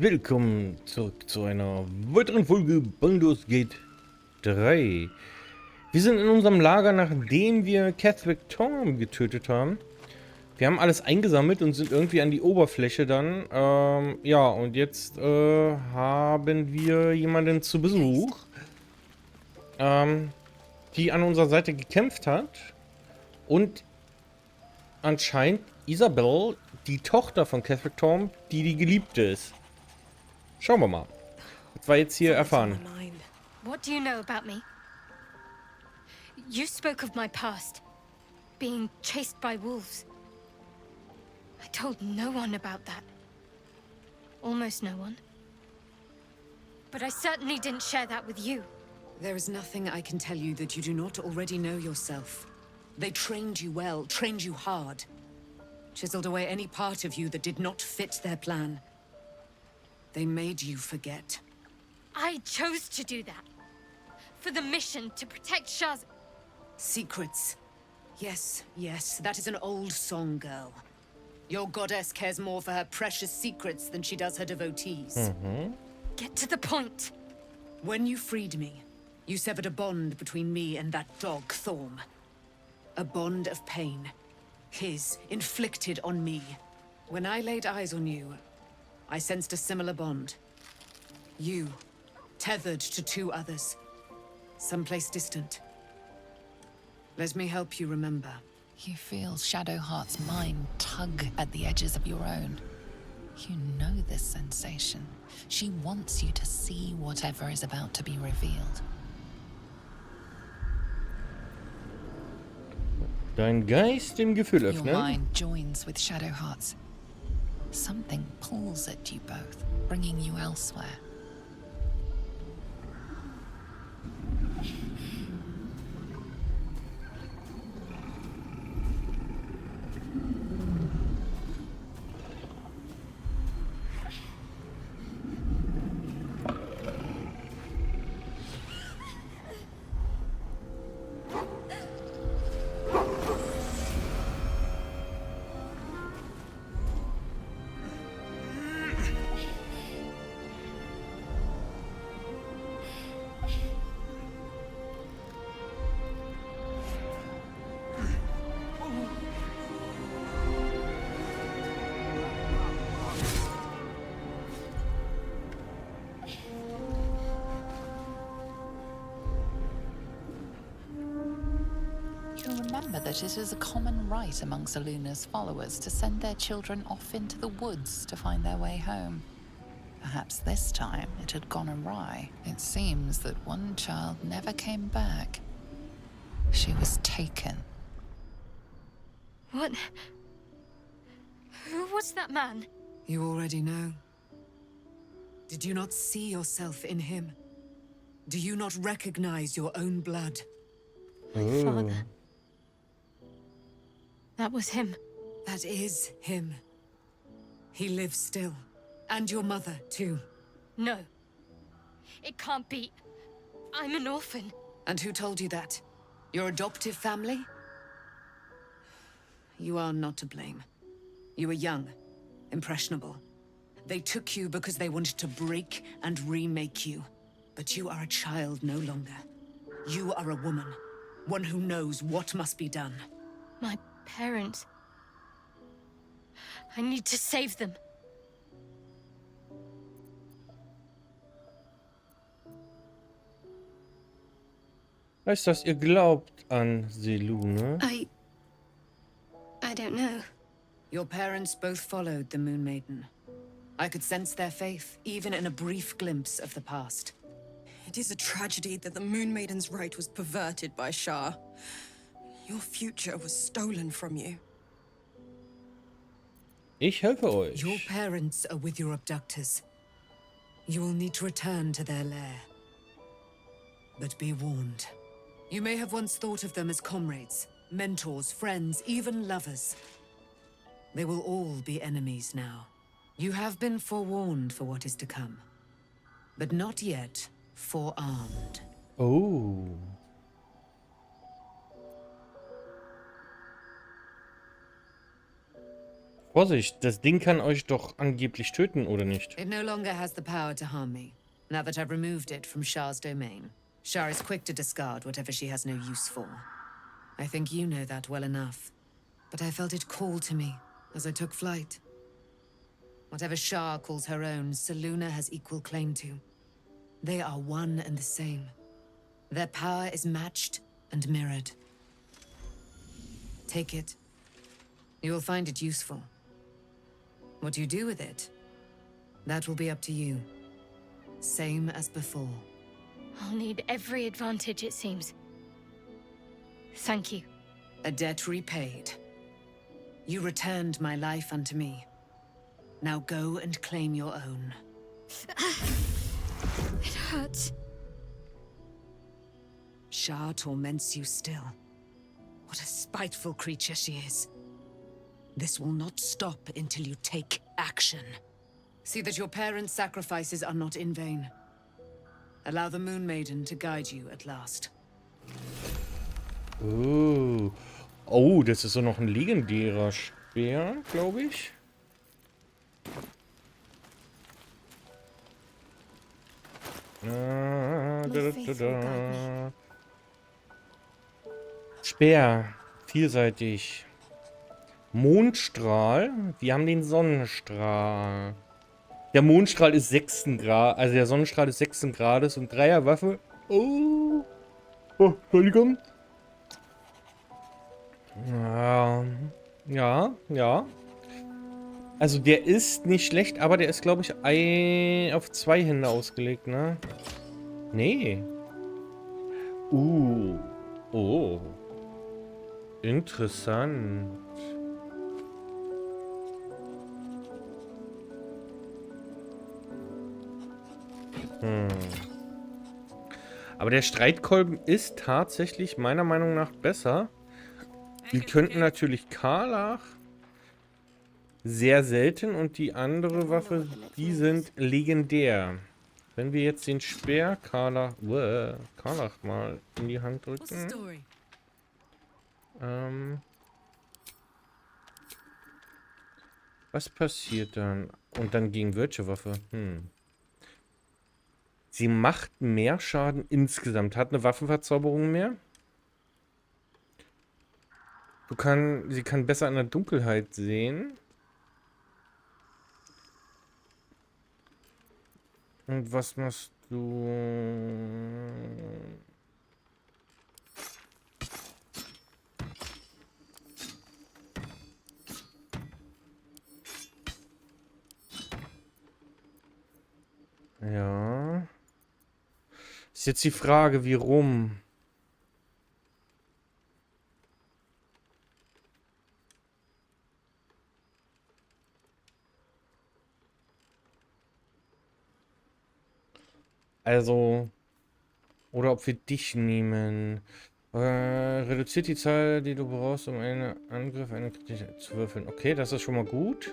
Willkommen zurück zu einer weiteren Folge Baldur's Gate 3. Wir sind in unserem Lager, nachdem wir Catherick Tom getötet haben. Wir haben alles eingesammelt und sind irgendwie an die Oberfläche dann. Ja, und jetzt haben wir jemanden zu Besuch, die an unserer Seite gekämpft hat. Und anscheinend Isabel, die Tochter von Catherick Tom, die Geliebte ist. Schauen wir mal, was wir jetzt hier erfahren. What do you know about me? You spoke of my past, being chased by wolves. I told no one about that. Almost no one. But I certainly didn't share that with you. There is nothing I can tell you that you do not already know yourself. They trained you well, trained you hard. Chiseled away any part of you that did not fit their plan. They made you forget. I chose to do that. For the mission to protect Shaz. Secrets. Yes, yes, that is an old song, girl. Your goddess cares more for her precious secrets than she does her devotees. Get to the point. When you freed me, you severed a bond between me and that dog, Thorm. A bond of pain. His, inflicted on me. When I laid eyes on you, I sensed a similar bond. You, tethered to two others. Someplace distant. Let me help you remember. You feel Shadowheart's mind tug at the edges of your own. You know this sensation. She wants you to see whatever is about to be revealed. Dein Geist im Gefühl Your öffnen. mind joins with Shadowheart's. Something pulls at you both, bringing you elsewhere. Remember that it is a common rite among Seluna's followers to send their children off into the woods to find their way home. Perhaps this time it had gone awry. It seems that one child never came back. She was taken. What? Who was that man? You already know. Did you not see yourself in him? Do you not recognize your own blood? My father. That was him. That is him. He lives still. And your mother, too. No. It can't be. I'm an orphan. And who told you that? Your adoptive family? You are not to blame. You were young, impressionable. They took you because they wanted to break and remake you. But you are a child no longer. You are a woman. One who knows what must be done. My parents. I need to save them. Heißt das, ihr glaubt an Selune? I don't know. Your parents both followed the Moon Maiden. I could sense their faith, even in a brief glimpse of the past. It is a tragedy that the Moon Maiden's right was perverted by Shah. Your future was stolen from you. Ich helfe euch. Your parents are with your abductors. You will need to return to their lair. But be warned. You may have once thought of them as comrades, mentors, friends, even lovers. They will all be enemies now. You have been forewarned for what is to come. But not yet forearmed. Oh. Vorsicht, das Ding kann euch doch angeblich töten, oder nicht? It no longer has the power to harm me, now that I've removed it from Shah's domain. Shah is quick to discard whatever she has no use for. I think you know that well enough. But I felt it call to me as I took flight. Whatever Shah calls her own, Selûne has equal claim to. They are one and the same. Their power is matched and mirrored. Take it. You will find it useful. What you do with it, that will be up to you. Same as before. I'll need every advantage, it seems. Thank you. A debt repaid. You returned my life unto me. Now go and claim your own. It hurts. Shah torments you still. What a spiteful creature she is. This will not stop until you take action. See that your parents' sacrifices are not in vain. Allow the Moon Maiden to guide you at last. Oh. Oh, das ist so noch ein legendärer Speer, glaube ich. Speer. Vielseitig. Mondstrahl. Wir haben den Sonnenstrahl. Der Mondstrahl ist 6. Grad. Also der Sonnenstrahl ist 6. Grades und Dreierwaffe. Oh. Oh, Entschuldigung. Ja, ja. Also der ist nicht schlecht, aber der ist, glaube ich, auf 2 Hände ausgelegt, ne? Nee. Oh. Interessant. Aber der Streitkolben ist tatsächlich meiner Meinung nach besser. Wir könnten natürlich Karlach sehr selten und die andere Waffe, die sind legendär. Wenn wir jetzt den Speer Karlach mal in die Hand drücken. Was passiert dann? Und dann gegen welche Waffe? Sie macht mehr Schaden insgesamt. Hat eine Waffenverzauberung mehr. Sie kann besser in der Dunkelheit sehen. Und was machst du? Ja. Ist jetzt die Frage, wie rum? Also, oder ob wir dich nehmen. Reduziert die Zahl, die du brauchst, um einen Angriff, eine kritische zu würfeln. Okay, das ist schon mal gut.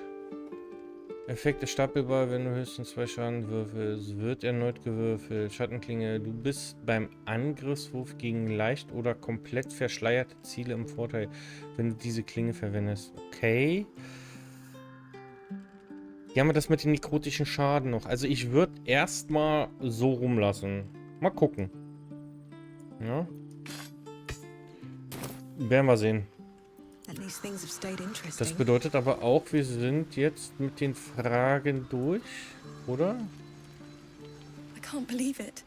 Effekt ist stapelbar, wenn du höchstens 2 Schaden würfelst. Wird erneut gewürfelt. Schattenklinge, du bist beim Angriffswurf gegen leicht oder komplett verschleierte Ziele im Vorteil, wenn du diese Klinge verwendest. Okay. Hier haben wir das mit dem nekrotischen Schaden noch. Also ich würde erstmal so rumlassen. Mal gucken. Ja. Werden wir sehen. Das bedeutet aber auch, wir sind jetzt mit den Fragen durch, oder? I can't believe it.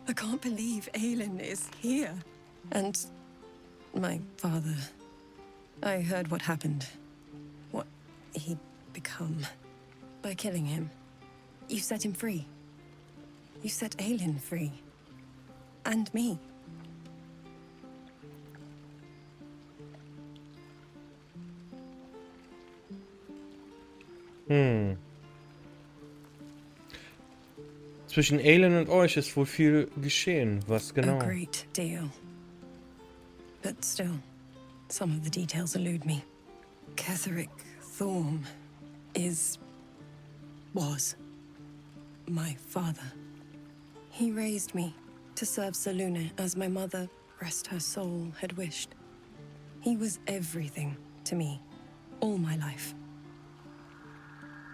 I can't believe Aelin is here. And my father. I heard what happened. What he'd become. By killing him. You set him free. You set Aelin free. And me. Zwischen Aelin und euch ist wohl viel geschehen. Was genau? A great deal. But still, some of the details elude me. Ketheric Thorm was my father. He raised me to serve Selûne as my mother, rest her soul, had wished. He was everything to me, all my life.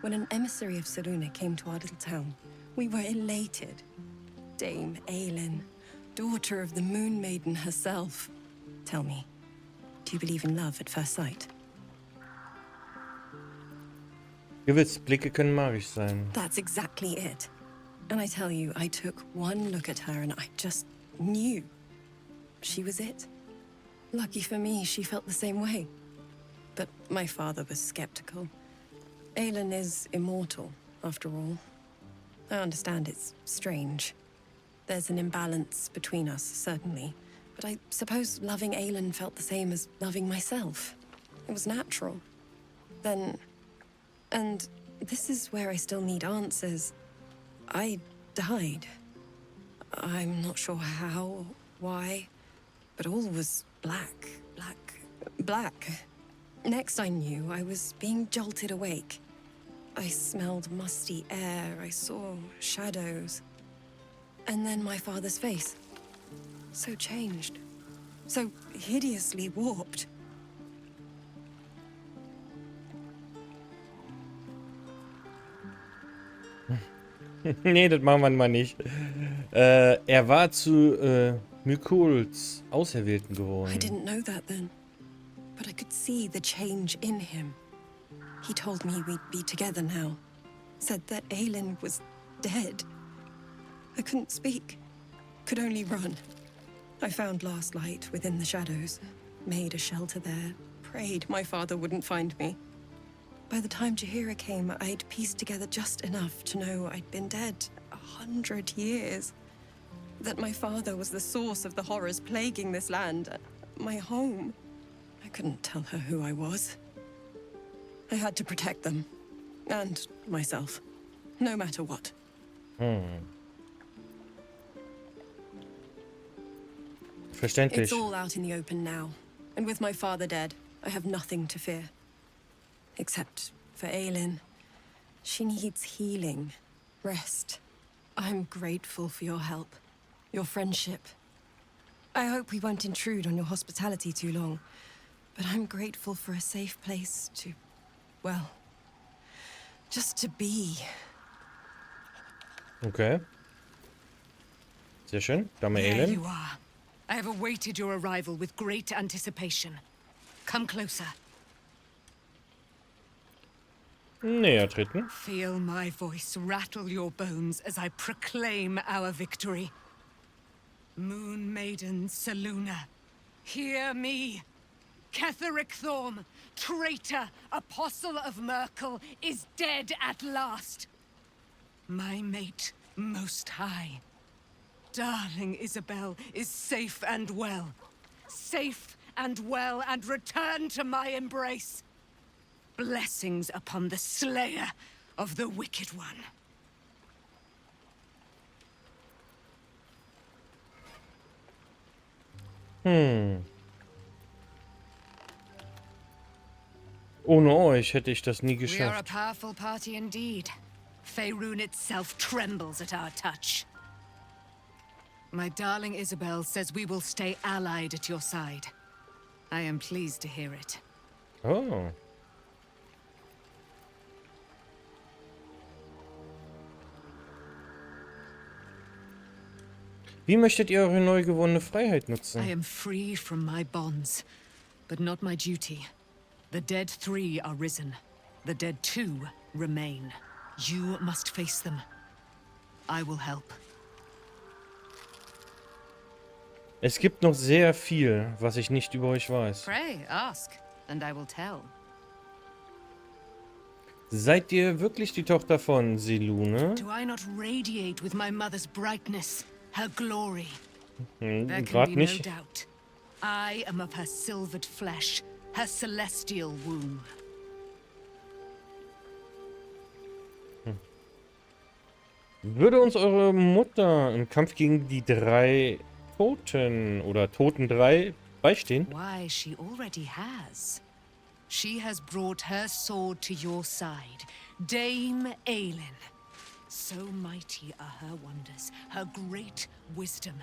when an emissary of Selûne came to our little town, we were elated. Dame Aelin, daughter of the Moon Maiden herself. Tell me, do you believe in love at first sight? Gewiss, Blicke können magisch sein. That's exactly it. And I tell you, I took one look at her and I just knew. She was it. Lucky for me, she felt the same way. But my father was skeptical. Aelin is immortal, after all. I understand it's strange. There's an imbalance between us, certainly. But I suppose loving Aelin felt the same as loving myself. It was natural. Then... And this is where I still need answers. I died. I'm not sure how, why, but all was black. Next I knew, I was being jolted awake. I smelled musty air, I saw shadows. And then my father's face. So changed. So hideously warped. Nee, das machen wir mal nicht. Er war zu Mykols Auserwählten I geworden. didn't know that then, but I could see the change in him. He told me we'd be together now. Said that Aelin was dead. I couldn't speak. Could only run. I found last light within the shadows. Made a shelter there. Prayed my father wouldn't find me. By the time Jaheira came, I'd pieced together just enough to know I'd been dead 100 years. That my father was the source of the horrors plaguing this land. My home. I couldn't tell her who I was. I had to protect them. And myself. No matter what. Verständlich. It's all out in the open now. And with my father dead, I have nothing to fear. Except for Aelin. She needs healing. Rest. I'm grateful for your help. Your friendship. I hope we won't intrude on your hospitality too long. But I'm grateful for a safe place to... well... just to be. Okay. Sehr schön. Dame There Aelin. you are. I have awaited your arrival with great anticipation. Come closer. Näher treten. Feel my voice rattle your bones as I proclaim our victory. Moon Maiden Selûne, hear me. Ketheric Thorm, traitor, apostle of Merkel, is dead at last. My mate, most high. Darling Isabel is safe and well. Safe and well, and return to my embrace. Blessings upon the slayer of the wicked one. Ohne euch hätte ich das nie We are a geschafft. powerful party indeed. Faerun itself trembles at our touch. My darling Isabel says we will stay allied at your side. I am pleased to hear it. Oh. Wie möchtet ihr eure neu gewonnene Freiheit I nutzen? am free from my bonds, but not my duty. The dead 3 are risen. The dead 2 remain. You must face them. I will help. Es gibt noch sehr viel, was ich nicht über euch weiß. Pray, ask, and I will tell. Seid ihr wirklich die Tochter von Selûne? Do I not radiate with my mother's brightness, her glory? There can Gerade be no nicht. doubt. I am of her silvered flesh, her celestial womb. Würde uns eure Mutter im Kampf gegen die 3 Toten oder Toten 3 beistehen? Why, she already has. She has brought her sword to your side, Dame Aelin. So mighty are her wonders, her great wisdom.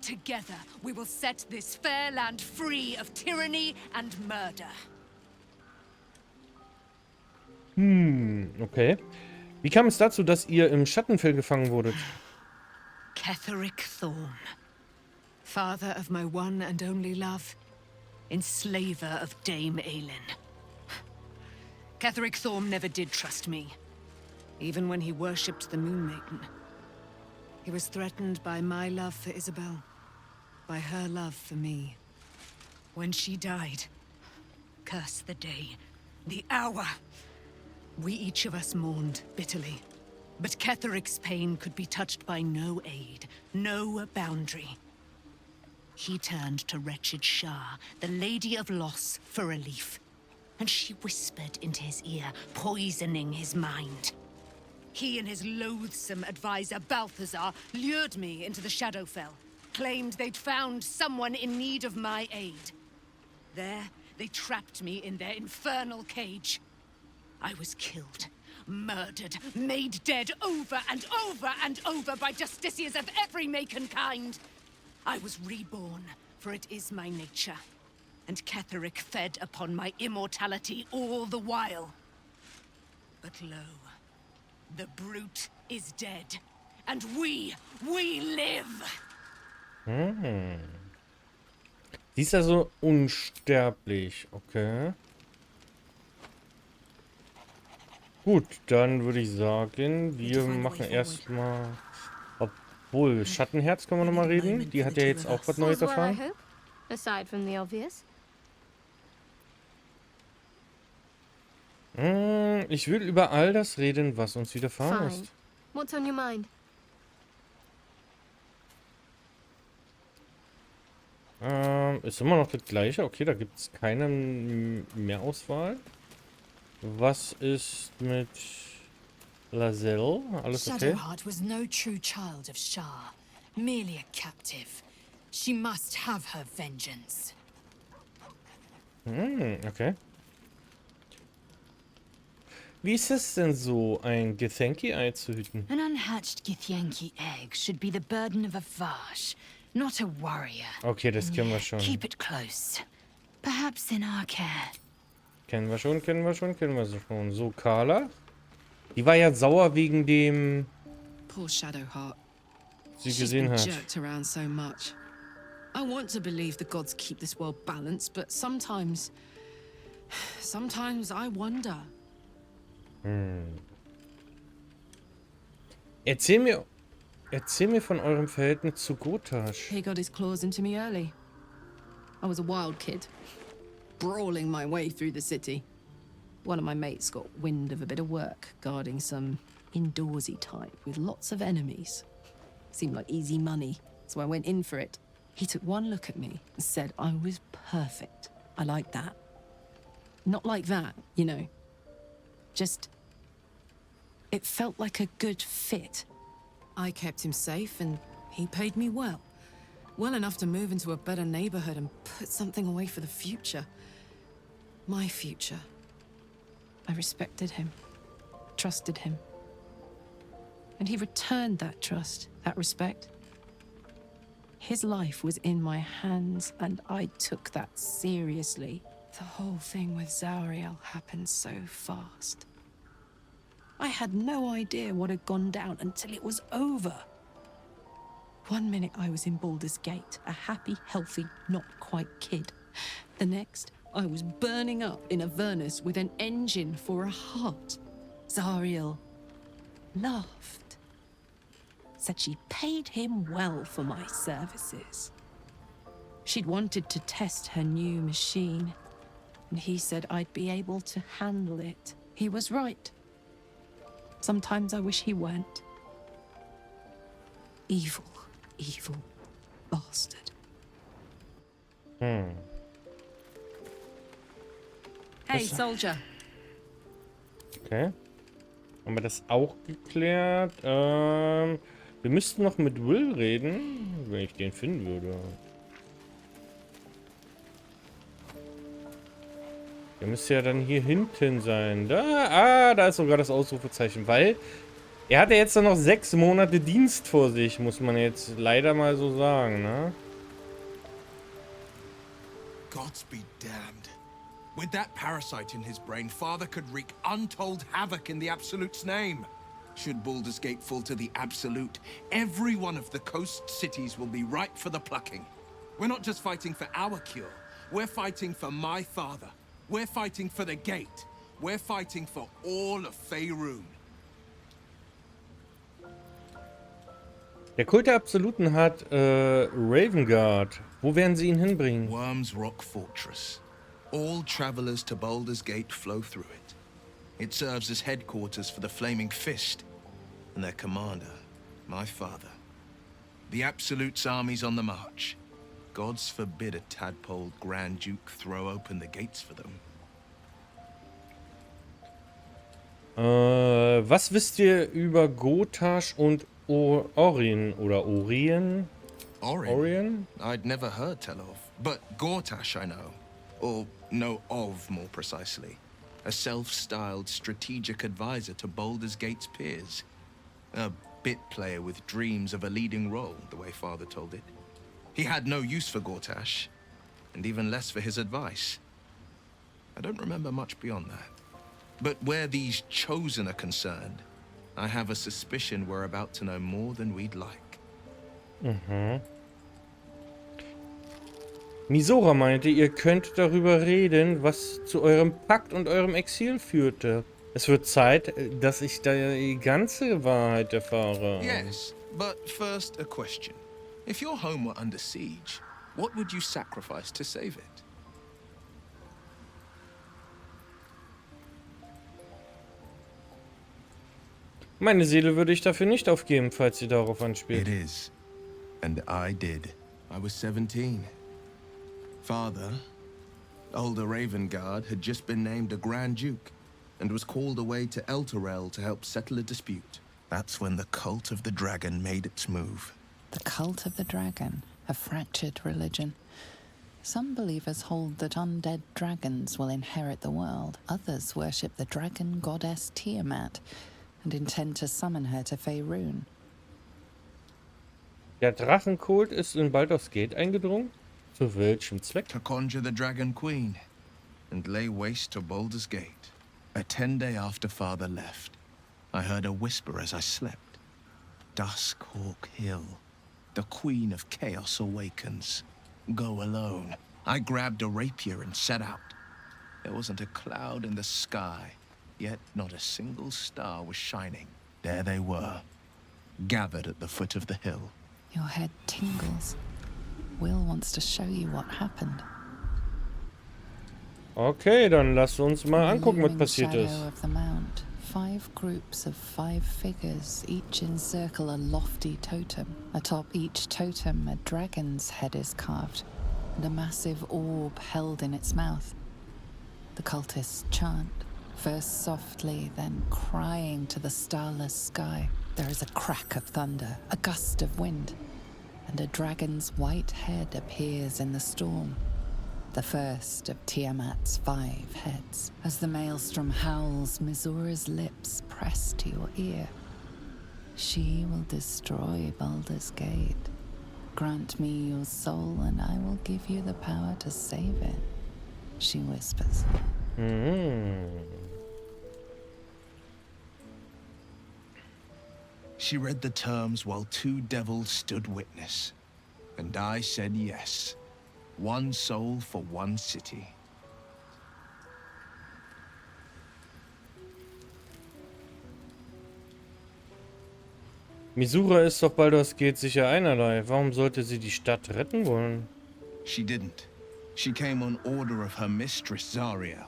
Together we will set this fair land free of tyranny and murder. Okay. Wie kam es dazu, dass ihr im Schattenfell gefangen wurdet? Ketheric Thorm, father of my one and only love, enslaver of Dame Aelin. Ketheric Thorm never did trust me, even when he worshipped the Moon Maiden. He was threatened by my love for Isabel, by her love for me. When she died, curse the day, the hour. We each of us mourned bitterly. But Ketheric's pain could be touched by no aid, no boundary. He turned to wretched Shah, the Lady of Loss, for relief. And she whispered into his ear, poisoning his mind. He and his loathsome advisor, Balthazar, lured me into the Shadowfell, claimed they'd found someone in need of my aid. There, they trapped me in their infernal cage. I was killed, murdered, made dead over and over and over by justiciars of every make and kind. I was reborn, for it is my nature. And Ketheric fed upon my immortality all the while. But lo, the brute is dead, and we live! Sie ist also unsterblich, okay. Gut, dann würde ich sagen, wir machen erstmal... Obwohl, Schattenherz können wir nochmal reden. Die hat ja jetzt auch was Neues erfahren. Aside from the obvious. Ich will über all das reden, was uns widerfahren ist. What's on your mind? Ist immer noch das gleiche. Okay, da gibt es keine Mehrauswahl. Was ist mit Lazelle? Alles okay? Shadowheart was no true child of Shah, merely a captive. She must have her vengeance. Okay. Wie ist es denn so, ein Githyanki-Ei zu hüten? An unhatched Githyanki egg should be the burden of a Vash, not a warrior. Okay, das kennen wir schon. Keep it close. Perhaps in our care. Kennen wir schon. So, Carla. Die war ja sauer wegen dem... Poor Shadowheart. Sie She's gesehen been hat. jerked around so much. I want to believe the gods keep this world balanced, but sometimes I wonder. Erzähl mir von eurem Verhältnis zu Gotash. He got his claws into me early. I was a wild kid, brawling my way through the city. One of my mates got wind of a bit of work guarding some indoorsy type with lots of enemies. Seemed like easy money, so I went in for it. He took one look at me and said I was perfect. I like that. Not like that, you know. Just... it felt like a good fit. I kept him safe and he paid me well. Well enough to move into a better neighborhood and put something away for the future. My future. I respected him, trusted him. And he returned that trust, that respect. His life was in my hands and I took that seriously. The whole thing with Zariel happened so fast. I had no idea what had gone down until it was over. One minute I was in Baldur's Gate, a happy, healthy, not quite kid. The next, I was burning up in Avernus with an engine for a heart. Zariel laughed. Said she paid him well for my services. She'd wanted to test her new machine, and he said I'd be able to handle it. He was right. Sometimes I wish he weren't. Evil, evil bastard. Hey, soldier. Okay. Haben wir das auch geklärt? Wir müssten noch mit Will reden, wenn ich den finden würde. Der müsste ja dann hier hinten sein. Da ist sogar das Ausrufezeichen, weil er hat ja jetzt noch 6 Monate Dienst vor sich, muss man jetzt leider mal so sagen, ne? Gods be damned. With that parasite in his brain, Father could wreak untold havoc in the Absolute's name. Should Baldur's Gate fall to the Absolute, every one of the coast cities will be ripe for the plucking. We're not just fighting for our cure. We're fighting for my father. We're fighting for the Gate. We're fighting for all of Faerun. Der Kult der Absoluten hat Ravengard. Wo werden sie ihn hinbringen? Worm's Rock Fortress. All travelers to Baldur's Gate flow through it. It serves as headquarters for the Flaming Fist and their commander, my father. The Absolute's army's on the march. Gods forbid a tadpole Grand Duke throw open the gates for them. Was wisst ihr über Gotash und Orin oder Orien? Orion? I'd never heard tell of, but Gortash I know. Or know of, more precisely. A self-styled strategic advisor to Baldur's Gate's peers. A bit player with dreams of a leading role, the way Father told it. He had no use for Gortash, and even less for his advice. I don't remember much beyond that. But where these Chosen are concerned, I have a suspicion we're about to know more than we'd like. Misora meinte, ihr könnt darüber reden, was zu eurem Pakt und eurem Exil führte. Es wird Zeit, dass ich die ganze Wahrheit erfahre. Yes, but first a question. If your home were under siege, what would you sacrifice to save it? Meine Seele würde ich dafür nicht aufgeben, falls sie darauf anspielt. It is. And I did. I was 17. Father, older Ravengard, had just been named a Grand Duke and was called away to Elturel to help settle a dispute. That's when the cult of the dragon made its move. The cult of the dragon, a fractured religion. Some believers hold that undead dragons will inherit the world. Others worship the dragon goddess Tiamat and intend to summon her to Faerun. Der Drachenkult ist in Baldur's Gate eingedrungen? Zu welchem Zweck? To conjure the Dragon Queen and lay waste to Baldur's Gate. A 10-day after Father left, I heard a whisper as I slept. Duskhawk Hill. The Queen of Chaos awakens. Go alone. I grabbed a rapier and set out. There wasn't a cloud in the sky, yet not a single star was shining. There they were, gathered at the foot of the hill. Your head tingles. Will wants to show you what happened. Okay, dann lasst uns mal angucken, was passiert ist. Of the mount, 5 groups of 5 figures, each encircle a lofty totem. Atop each totem, a dragon's head is carved, and a massive orb held in its mouth. The cultists chant, first softly, then crying to the starless sky. There is a crack of thunder, a gust of wind, and a dragon's white head appears in the storm. The first of Tiamat's 5 heads. As the maelstrom howls, Mizora's lips press to your ear. She will destroy Baldur's Gate. Grant me your soul and I will give you the power to save it, she whispers. She read the terms while 2 devils stood witness. And I said yes. 1 soul for 1 city. Misura ist doch Baldur's Gate sicher einerlei. Warum sollte sie die Stadt retten wollen? She didn't. She came on order of her mistress, Zariel.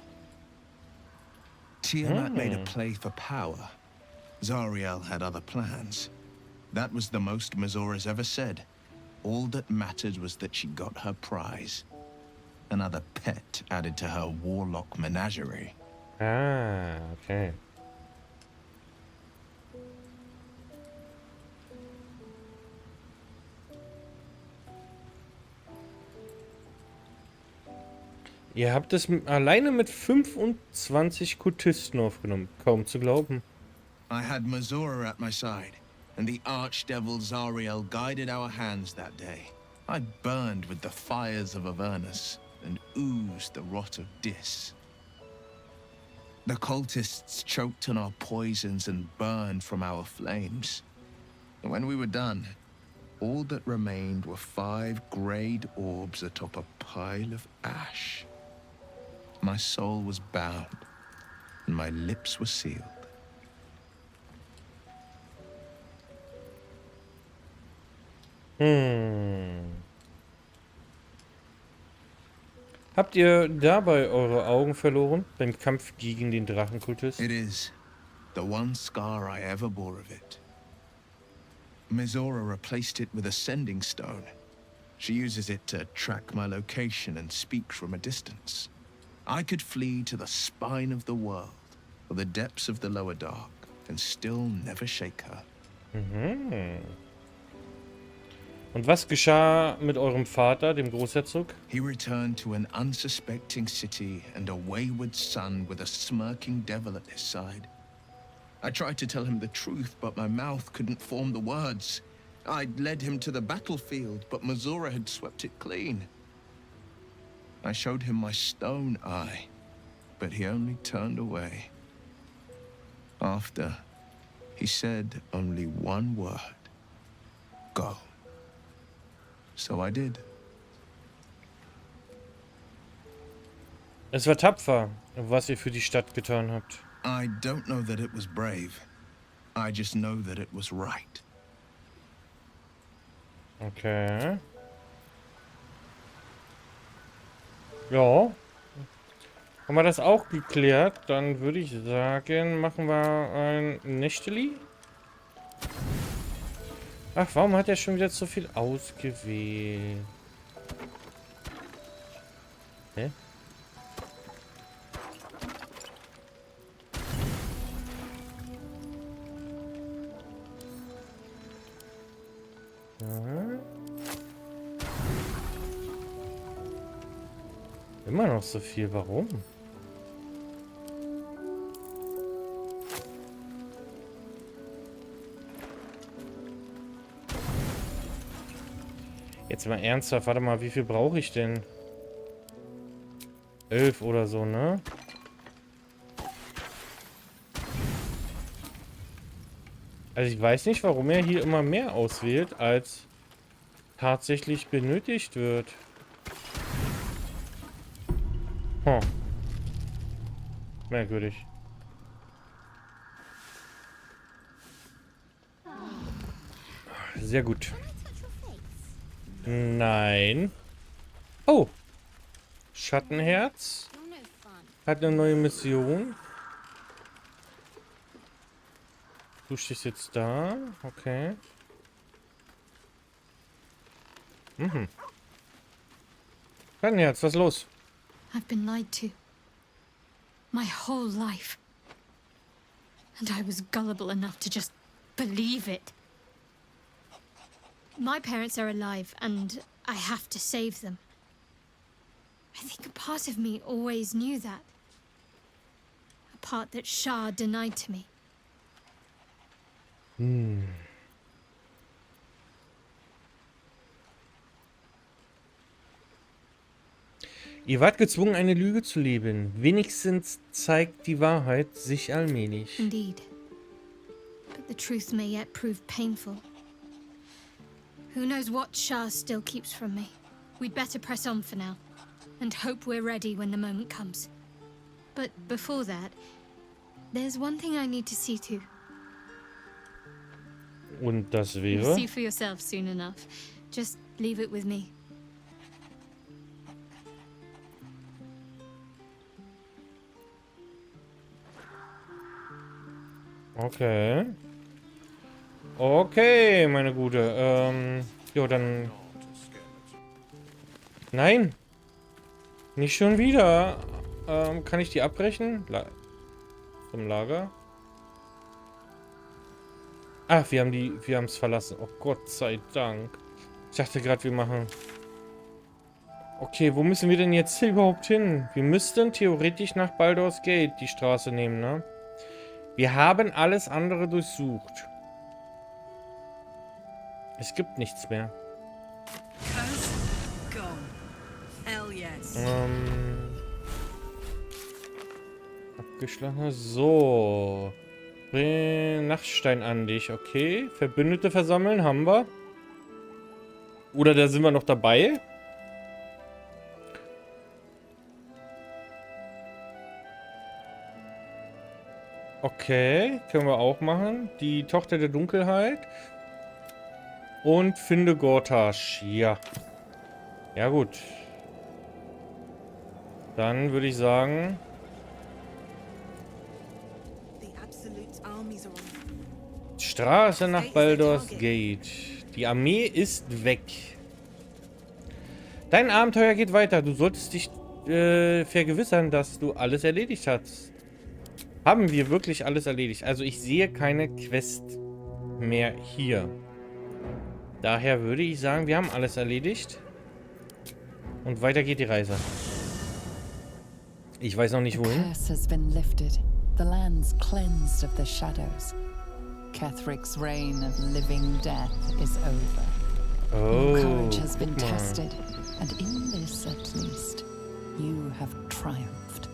Tiamat made a play for power. Zariel had other plans. That was the most Mizora's ever said. All that mattered was that she got her prize. Another pet added to her warlock menagerie. Ah, okay. Ihr habt es alleine mit 25 Kultisten aufgenommen. Kaum zu glauben. I had Mizora at my side, and the archdevil Zariel guided our hands that day. I burned with the fires of Avernus and oozed the rot of Dis. The cultists choked on our poisons and burned from our flames. And when we were done, all that remained were 5 greyed orbs atop a pile of ash. My soul was bound, and my lips were sealed. Habt ihr dabei eure Augen verloren beim Kampf gegen den Drachenkultist? It is the one scar I ever bore of it. Mizora replaced it with a sending stone. She uses it to track my location and speak from a distance. I could flee to the spine of the world, or the depths of the lower dark, and still never shake her. Und was geschah mit eurem Vater, dem Großherzog? He returned to an unsuspecting city and a wayward son with a smirking devil at his side. I tried to tell him the truth, but my mouth couldn't form the words. I'd led him to the battlefield, but Mizora had swept it clean. I showed him my stone eye, but he only turned away. After, he said only one word. Go. So I did. Es war tapfer, was ihr für die Stadt getan habt. I don't know that it was brave. I just know that it was right. Okay. Ja. Haben wir das auch geklärt? Dann würde ich sagen, machen wir ein Nächteli. Ach, warum hat er schon wieder so viel ausgewählt? Hä? Ja. Immer noch so viel, warum? Jetzt mal ernsthaft, warte mal, wie viel brauche ich denn? 11 oder so, ne? Also ich weiß nicht, warum er hier immer mehr auswählt, als tatsächlich benötigt wird. Hm. Merkwürdig. Sehr gut. Nein. Oh. Schattenherz. Hat eine neue Mission. Du stehst jetzt da. Okay. Mhm. Schattenherz, was ist los? I've been lied to. My whole life. And I was gullible enough to just believe it. My parents are alive, and I have to save them. I think a part of me always knew that. A part that Shah denied to me. Ihr wart gezwungen, eine Lüge zu leben. Wenigstens zeigt die Wahrheit sich allmählich. Indeed. But the truth may yet prove painful. Who knows what Shah still keeps from me? We'd better press on for now, and hope we're ready when the moment comes. But before that, there's one thing I need to see to. Und das You'll wäre? see for yourself soon enough. Just leave it with me. Okay. Okay, meine Gute. Jo, dann... Nein! Nicht schon wieder. Kann ich die abbrechen? Vom Lager? Ach, wir haben es verlassen. Oh Gott sei Dank. Ich dachte gerade, wir machen... Okay, wo müssen wir denn jetzt überhaupt hin? Wir müssten theoretisch nach Baldur's Gate die Straße nehmen, ne? Wir haben alles andere durchsucht. Es gibt nichts mehr. Geschlagen. So. Bring Nachtstein an dich, okay. Verbündete versammeln, haben wir. Oder da sind wir noch dabei. Okay, können wir auch machen. Die Tochter der Dunkelheit. Und finde Gortasch. Ja. Ja, gut. Dann würde ich sagen... Straße nach Baldur's Gate. Die Armee ist weg. Dein Abenteuer geht weiter. Du solltest dich vergewissern, dass du alles erledigt hast. Haben wir wirklich alles erledigt? Also ich sehe keine Quest mehr hier. Daher würde ich sagen, wir haben alles erledigt. Und weiter geht die Reise. Ich weiß noch nicht wohin. The curse has been lifted. The land's cleansed of the shadows. Kethric's reign of living death is over. Oh, Your courage has been guck mal. tested, and in this at least, you have triumphed.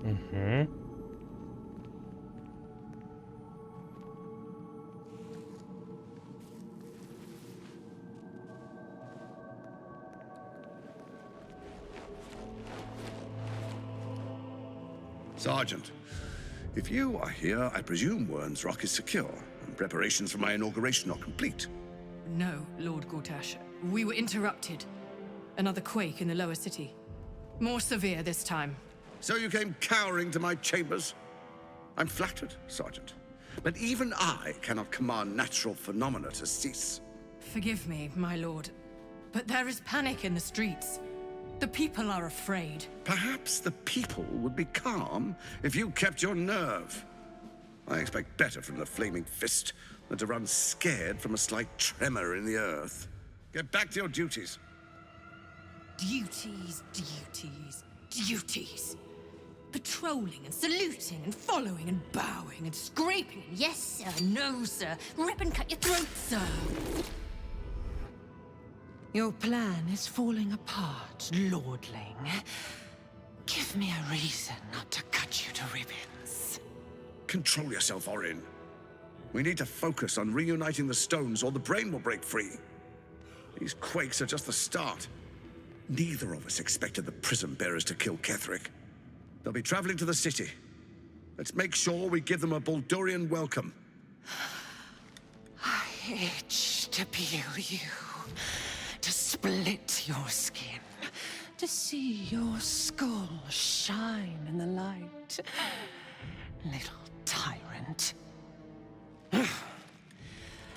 Mhm. Sergeant, if you are here, I presume Wern's Rock is secure, and preparations for my inauguration are complete. No, Lord Gortash. We were interrupted. Another quake in the lower city. More severe this time. So you came cowering to my chambers? I'm flattered, Sergeant. But even I cannot command natural phenomena to cease. Forgive me, my lord, but there is panic in the streets. The people are afraid. Perhaps the people would be calm if you kept your nerve. I expect better from the Flaming Fist than to run scared from a slight tremor in the earth. Get back to your duties. Duties, duties, duties. Patrolling and saluting and following and bowing and scraping and yes sir, no sir, rip and cut your throat, sir. Your plan is falling apart, lordling. Give me a reason not to cut you to ribbons. Control yourself, Orin. We need to focus on reuniting the stones or the brain will break free. These quakes are just the start. Neither of us expected the prism bearers to kill Kethric. They'll be traveling to the city. Let's make sure we give them a Baldurian welcome. I itch to peel you, to split your skin, to see your skull shine in the light. Little tyrant.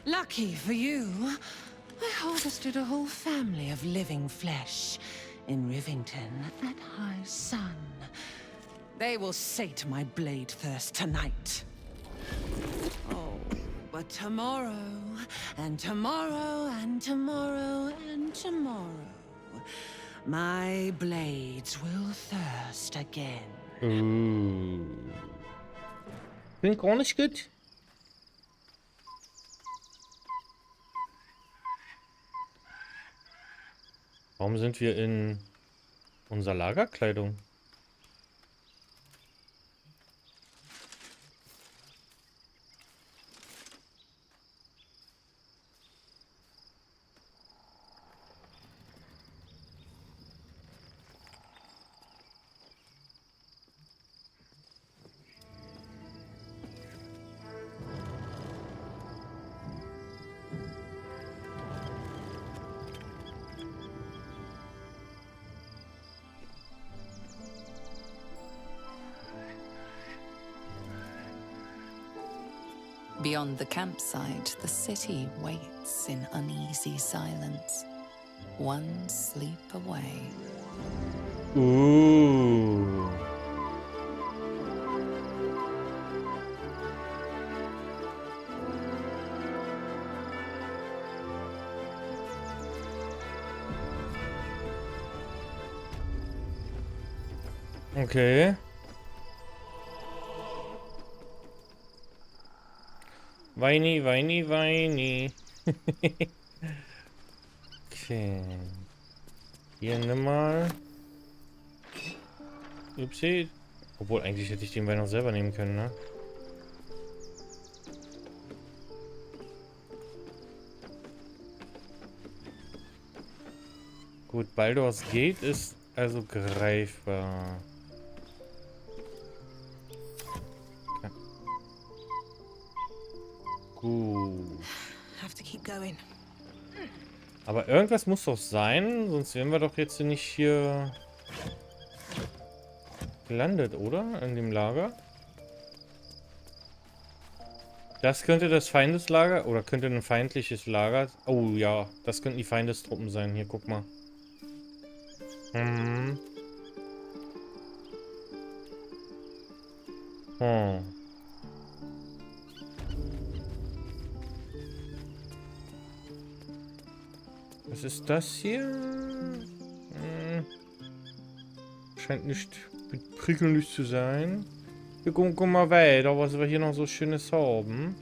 Lucky for you, I harvested a whole family of living flesh in Rivington at high sun. They will sate my blade thirst tonight. Oh, but tomorrow, and tomorrow, and tomorrow, and tomorrow, my blades will thirst again. Klingt gar nicht gut. Warum sind wir in unserer Lagerkleidung? Beyond the campsite, the city waits in uneasy silence, one sleep away. Okay. Weini, weini, weini. Okay. Hier nimm mal. Upsi. Obwohl, eigentlich hätte ich den Wein noch selber nehmen können, ne? Gut, Baldur's Gate ist also greifbar. Okay. Gut. Have to keep going. Aber irgendwas muss doch sein, sonst wären wir doch jetzt nicht hier gelandet, oder? In dem Lager. Das könnte das Feindeslager, oder könnte ein feindliches Lager. Oh ja, das könnten die Feindestruppen sein. Hier, guck mal. Mhm. Oh. Was ist das hier? Scheint nicht prickelnd zu sein. Wir gucken mal weiter, was wir hier noch so Schönes haben.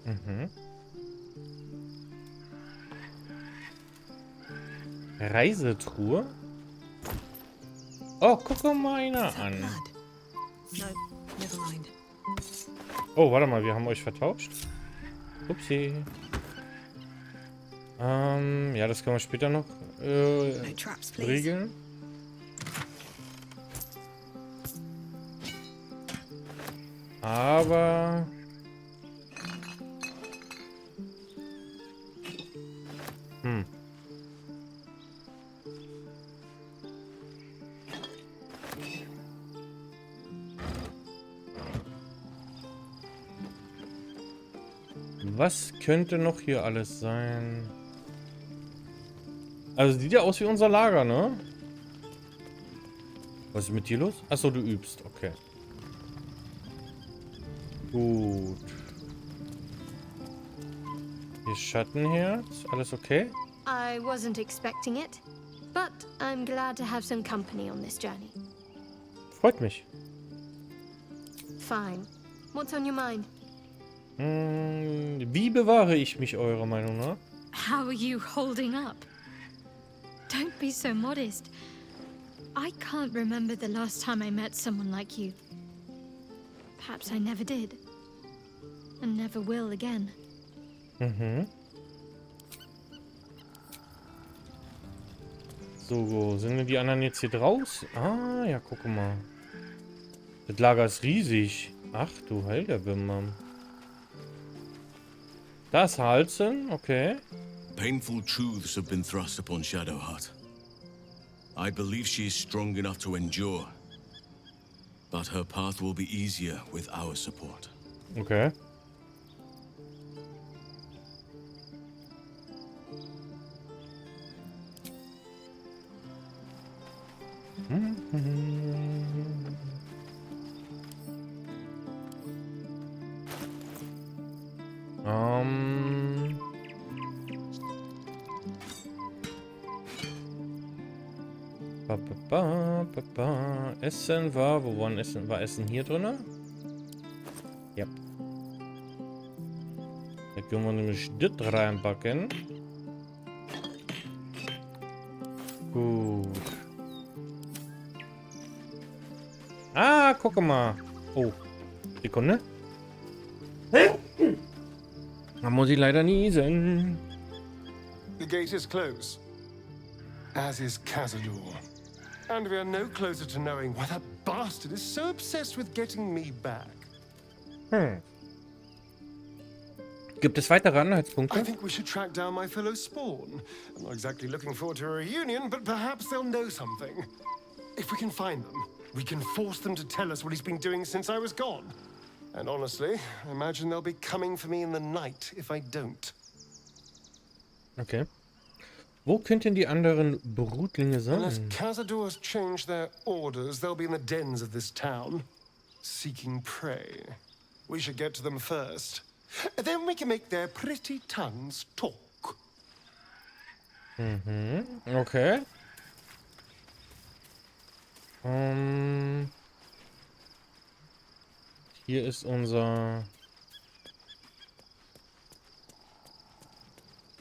Mhm. Reisetruhe. Oh, guck mal einer an. No, never mind. Oh, warte mal, wir haben euch vertauscht. Upsi. Ja, das können wir später noch No traps, please. regeln. Aber... Was könnte noch hier alles sein? Also sieht ja aus wie unser Lager, ne? Was ist mit dir los? Achso, du übst. Okay. Gut. Hier Schattenherz. Alles okay? I wasn't expecting it, but I'm glad to have some company on this journey. Freut mich. Fine. What's on your mind? Wie bewahre ich mich eurer Meinung nach? How are you holding up? Don't be so modest. I can't remember the last time I met someone like you. Perhaps I never did. And never will again. Mhm. So, sind denn die anderen jetzt hier draus? Ah, ja, guck mal. Das Lager ist riesig. Ach du heiliger Bimbam. Das Halsen, okay. Painful truths have been thrust upon Shadowheart. I believe she is strong enough to endure. But her path will be easier with our support. Okay. Essen war, wo war Essen? War Essen hier drin? Ja. Da können wir nämlich das reinpacken. Gut. Ah, guck mal. Oh, Sekunde. Da muss ich leider niesen. The gate is closed, as is Cazador. And we are no closer to knowing why that bastard is so obsessed with getting me back. Gibt es weitere I Anhaltspunkte? think we should track down my fellow Spawn. I'm not exactly looking forward to a reunion, but perhaps they'll know something. If we can find them, we can force them to tell us what he's been doing since I was gone. And honestly, I imagine they'll be coming for me in the night if I don't. Okay. Wo könnten die anderen Brutlinge Unless sein? Cazadors change their orders, they'll be in the dens of this town, seeking prey. We should get to them first. Then we can make their pretty tongues talk. Okay. Hier ist unser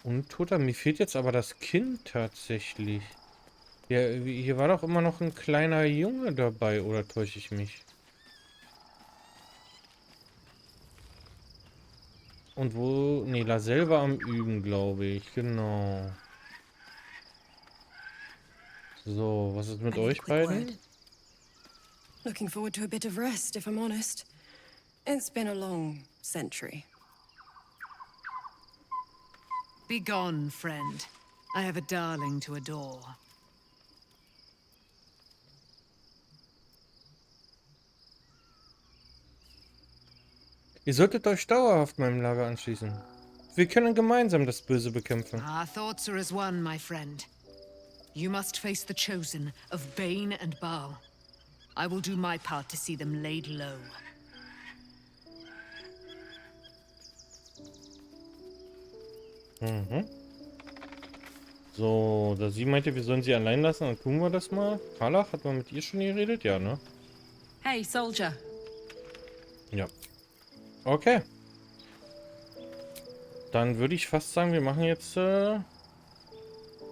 Untoter. Mir fehlt jetzt aber das Kind tatsächlich. Ja, hier war doch immer noch ein kleiner Junge dabei, oder täusche ich mich? Und wo... Ne, Laselle war am Üben, glaube ich. Genau. So, was ist mit I need a euch quick beiden? word. Looking forward to a bit of rest, if I'm honest. It's been a long century. Be gone, friend. I have a darling to adore. Ihr solltet euch dauerhaft meinem Lager anschließen. Wir können gemeinsam das Böse bekämpfen. Our thoughts are as one, my friend. You must face the chosen of Bane and Baal. I will do my part to see them laid low. So, da sie meinte, wir sollen sie allein lassen, dann tun wir das mal. Harlach, hat man mit ihr schon geredet? Ja, ne? Hey, soldier. Ja. Okay. Dann würde ich fast sagen, wir machen jetzt... wir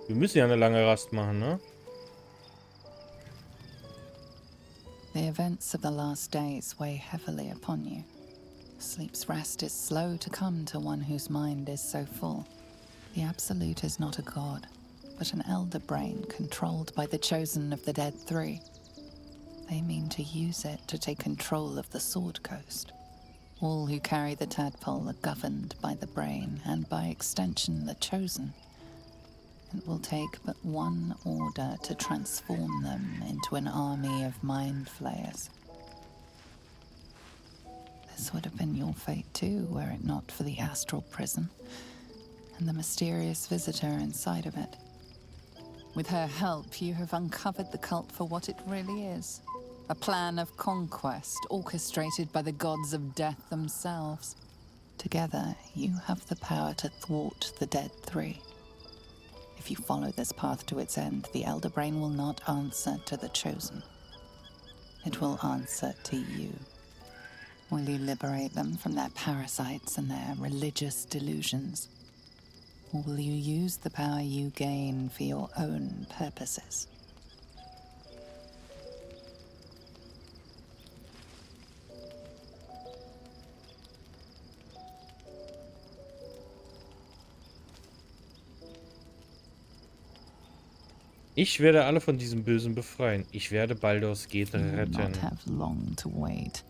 müssen ja eine lange Rast machen, ne? The events of the last days weigh heavily upon you. Sleep's rest is slow to come to one whose mind is so full. The Absolute is not a god, but an elder brain controlled by the chosen of the Dead Three. They mean to use it to take control of the Sword Coast. All who carry the tadpole are governed by the brain, and by extension the chosen. It will take but one order to transform them into an army of mind flayers. This would have been your fate too, were it not for the astral prison and the mysterious visitor inside of it. With her help, you have uncovered the cult for what it really is. A plan of conquest orchestrated by the gods of death themselves. Together, you have the power to thwart the Dead Three. If you follow this path to its end, the Elder Brain will not answer to the Chosen. It will answer to you. Will you liberate them from their parasites and their religious delusions? Or will you use the power you gain for your own purposes? Ich werde alle von diesem Bösen befreien. Ich werde Baldur's Gate You will retten. not have long to wait.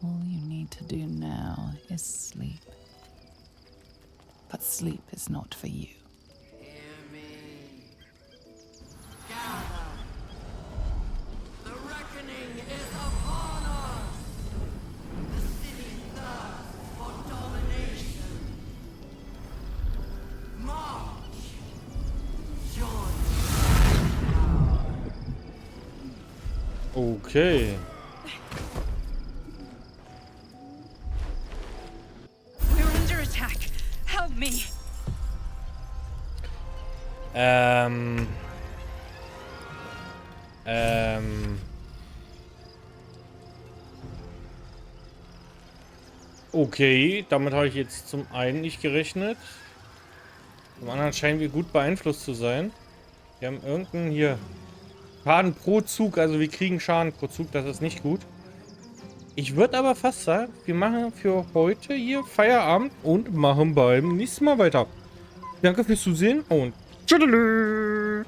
All you need to do now is sleep. But sleep is not for you. Hear me. Gather. The reckoning is upon us. The city thirsts for domination. March. Join. Okay. We're under attack. Help me. Okay, damit habe ich jetzt zum einen nicht gerechnet. Zum anderen scheinen wir gut beeinflusst zu sein. Wir haben irgendeinen hier Schaden pro Zug, also wir kriegen Schaden pro Zug, das ist nicht gut. Ich würde aber fast sagen, wir machen für heute hier Feierabend und machen beim nächsten Mal weiter. Danke fürs Zusehen und tschüss.